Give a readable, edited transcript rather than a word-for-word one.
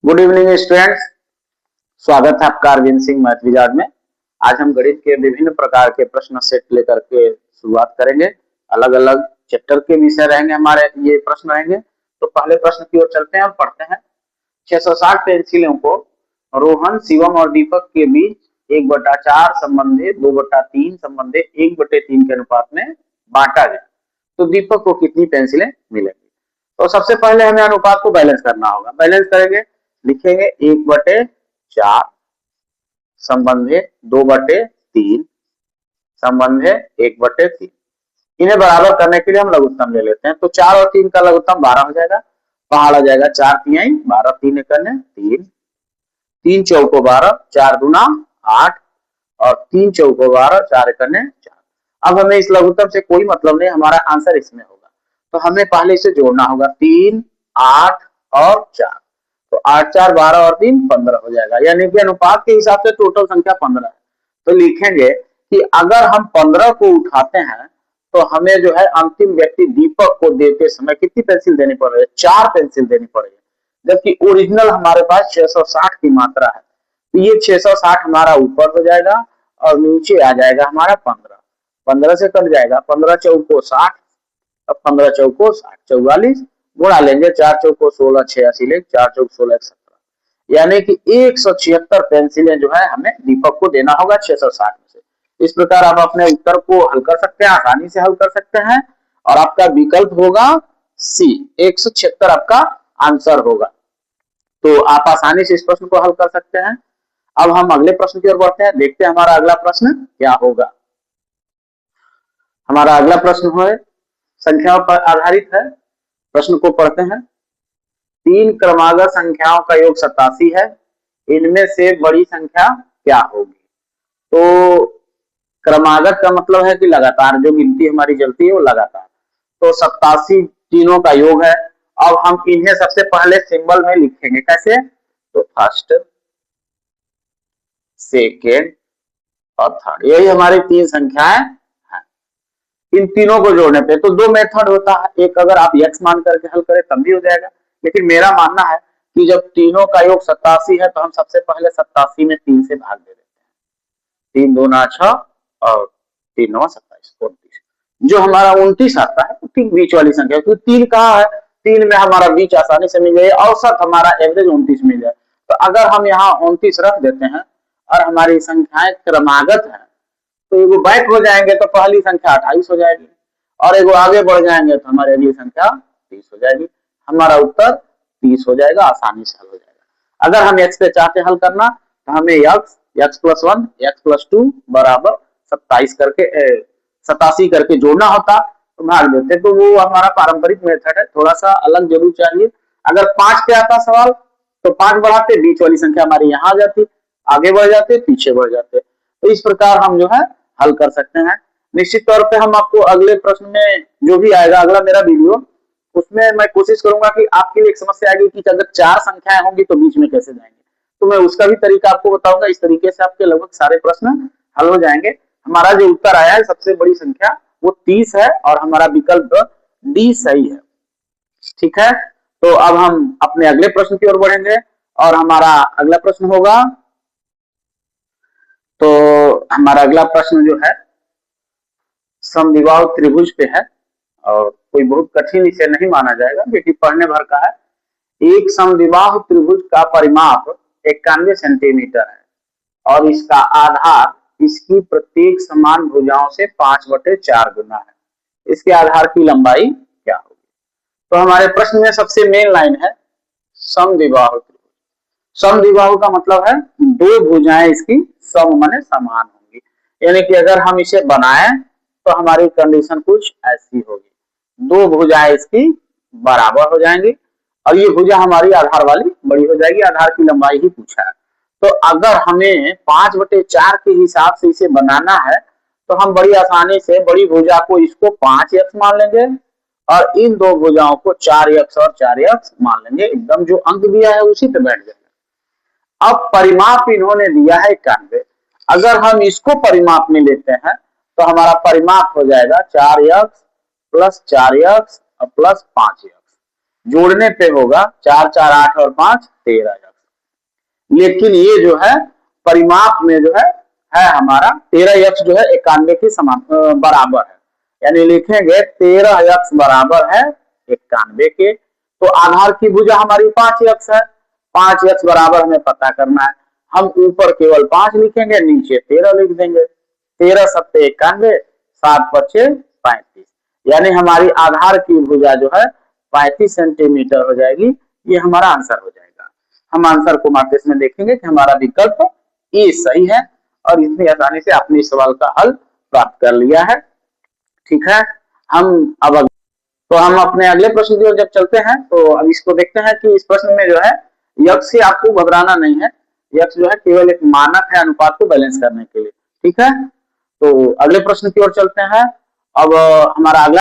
Good evening students. स्वागत है आपका अरविंद सिंह मैथ विजार्ड में। आज हम गणित के विभिन्न प्रकार के प्रश्न सेट लेकर के शुरुआत करेंगे। अलग अलग चैप्टर के विषय रहेंगे, हमारे ये प्रश्न रहेंगे। तो पहले प्रश्न की ओर चलते हैं और पढ़ते हैं। 660 पेंसिलों को रोहन, शिवम और दीपक के बीच 1/4 संबंधे 2/3 संबंधे 1/3 के अनुपात में बांटा गया, तो दीपक को कितनी पेंसिलें मिलेंगी। तो सबसे पहले हमें अनुपात को बैलेंस करना होगा। बैलेंस करेंगे, लिखेंगे 1/4 संबंधे 2/3 संबंधे 1/3। इन्हें बराबर करने के लिए हम लघुत्तम ले लेते हैं। तो 4 और 3 का लघुत्तम 12 हो जाएगा। पहाड़ आ जाएगा 4 तिहाई 12, 3 एकने 3, 3 चौको 12, 4 दूना 8 और 3 चौको 12, 4 एकने 4। अब हमें इस लघुत्तम से कोई मतलब नहीं, हमारा आंसर इसमें होगा। तो हमें पहले इसे जोड़ना होगा, 3, 8 और 4। तो 8, 4, 12 और 3 15 हो जाएगा, यानी कि अनुपात के हिसाब से टोटल संख्या 15 है। तो लिखेंगे कि अगर हम 15 को उठाते हैं तो हमें जो है अंतिम व्यक्ति दीपक को देते समय कितनी पेंसिल देनी पड़ रही है? 4 पेंसिल देनी पड़ेगी, जबकि ओरिजिनल हमारे पास 660 की मात्रा है। तो ये 660 हमारा ऊपर हो जाएगा और नीचे आ जाएगा हमारा 15। 15 से कट जाएगा, 15 चौको 60, अब 15 चौको 60, 44 गुणा लेंगे, 4 चौको 16, 86 ले 4 चौक 16, 17, यानी कि 176 पेंसिलें जो है हमें दीपक को देना होगा 660 में से। इस प्रकार आप अपने उत्तर को हल कर सकते हैं, आसानी से हल कर सकते हैं। और आपका विकल्प होगा सी, 176 आपका आंसर होगा। तो आप आसानी से इस प्रश्न को हल कर सकते हैं। अब हम अगले प्रश्न की ओर बढ़ते हैं, देखते हैं हमारा अगला प्रश्न क्या होगा। हमारा अगला प्रश्न है संख्याओं पर आधारित है। प्रश्न को पढ़ते हैं। 3 क्रमागत संख्याओं का योग 87 है, इनमें से बड़ी संख्या क्या होगी? तो क्रमागत का मतलब है कि लगातार जो गिनती हमारी चलती है वो लगातार। तो 87 तीनों का योग है। अब हम इन्हें सबसे पहले सिंबल में लिखेंगे, कैसे? तो फर्स्ट, सेकेंड और थर्ड, यही हमारी 3 संख्याएं हैं। इन तीनों को जोड़ने पे तो 2 मेथड होता है, एक अगर आप x मान करके हल करें तब भी हो जाएगा, लेकिन मेरा मानना है कि जब तीनों का योग 87 है तो हम सबसे पहले 87 में 3 से भाग दे देते हैं। 3 दूना 6 और 3 9 27, 29। जो हमारा 29 आता है, तो बीच वाली संख्या, तो 3 कहाँ है? 3 में हमारा बीच आसानी से मिल जाए, औसत हमारा एवरेज 29 मिल जाए। तो अगर हम यहाँ 29 रख देते हैं और हमारी संख्याएं क्रमागत है, तो एगो बैक हो जाएंगे तो पहली संख्या 28 हो जाएगी, और एगो आगे बढ़ जाएंगे तो हमारी अगली संख्या 30 हो जाएगी। हमारा उत्तर 30 हो जाएगा, आसानी से हल हो जाएगा। अगर हम x पे चाहते हल करना तो हमें x + 1 x + 2 बराबर 27 करके 87 करके जोड़ना होता, तो भाग देते। तो वो हमारा पारंपरिक मेथड है, थोड़ा सा अलग जरूर चाहिए। अगर 5 पे आता सवाल तो 5 बढ़ाते, बीच वाली संख्या हमारी यहाँ आ जाती, आगे बढ़ जाते, पीछे बढ़ जाते। तो इस प्रकार हम जो है हल कर सकते हैं। निश्चित तौर पे हम आपको अगले प्रश्न में जो भी आएगा, अगला मेरा वीडियो, उसमें मैं कोशिश करूंगा कि आपके लिए एक समस्या आएगी कि अगर 4 संख्याएं होंगी तो बीच में कैसे जाएंगे, तो मैं उसका भी तरीका आपको बताऊंगा। इस तरीके से आपके लगभग सारे प्रश्न हल हो जाएंगे। हमारा जो उत्तर आया है सबसे बड़ी संख्या वो 30 है और हमारा विकल्प डी सही है। ठीक है, तो अब हम अपने अगले प्रश्न की ओर बढ़ेंगे और हमारा अगला प्रश्न होगा, तो हमारा अगला प्रश्न जो है समद्विबाहु त्रिभुज पे है और कोई बहुत कठिन इसे नहीं माना जाएगा क्योंकि पढ़ने भर का है। एक समद्विबाहु त्रिभुज का परिमाप 91 सेंटीमीटर है और इसका आधार इसकी प्रत्येक समान भुजाओं से 5/4 गुना है। इसके आधार की लंबाई क्या होगी? तो हमारे प्रश्न में सबसे मेन लाइन है समद्विबाहु त्रिभुज। समद्विबाहु का मतलब है 2 भुजाएं इसकी सम माने समान होंगी, यानी कि अगर हम इसे बनाएं तो हमारी कंडीशन कुछ ऐसी होगी, 2 भुजाएं इसकी बराबर हो जाएंगी और ये भुजा हमारी आधार वाली बड़ी हो जाएगी। आधार की लंबाई ही पूछा है, तो अगर हमें 5/4 के हिसाब से इसे बनाना है तो हम बड़ी आसानी से बड़ी भुजा को इसको 5x मान लेंगे और इन 2 भुजाओं को 4x और 4x मान लेंगे। एकदम जो अंक दिया है उसी पे बैठ जाएगा। अब परिमाप इन्होंने दिया है 91, अगर हम इसको परिमाप में लेते हैं तो हमारा परिमाप हो जाएगा 4x + 4x + 5x, जोड़ने पे होगा 4 4 8 और 5 13x। लेकिन ये जो है परिमाप में जो है हमारा 13x जो है 91 के समान बराबर है। यानी लिखेंगे 13x बराबर है 91 के। तो आधार की भुजा हमारी 5x है, 5x बराबर हमें पता करना है। हम ऊपर केवल 5 लिखेंगे, नीचे 13 लिख देंगे। 13 सत्ते 91, 7 पचे 35। यानी हमारी आधार की भुजा जो है 35 सेंटीमीटर हो जाएगी। ये हमारा आंसर हो जाएगा। हम आंसर को मार्केट में देखेंगे कि हमारा विकल्प ए सही है और इतनी आसानी से आपने इस सवाल का हल प्राप्त कर लिया है। ठीक है, तो हम अपने अगले प्रश्न की ओर जब चलते हैं तो अब इसको देखते हैं कि इस प्रश्न में जो है यक्ष से आपको घबराना नहीं है। यक्ष जो है केवल एक मानक है अनुपात को बैलेंस करने के लिए। ठीक है, तो अगले प्रश्न की ओर चलते हैं। अब हमारा अगला